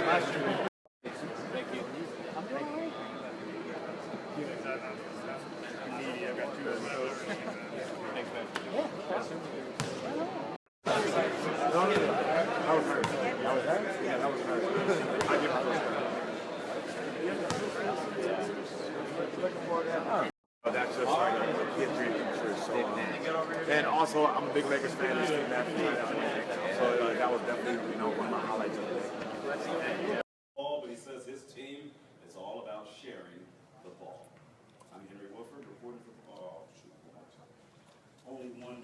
That's just like a kid dream come true. So, and also, I'm a big Lakers fan. This team, so that was definitely, one of my highlights of the day. But he says his team is all about sharing the ball. I'm Henry Woodford reporting for only one.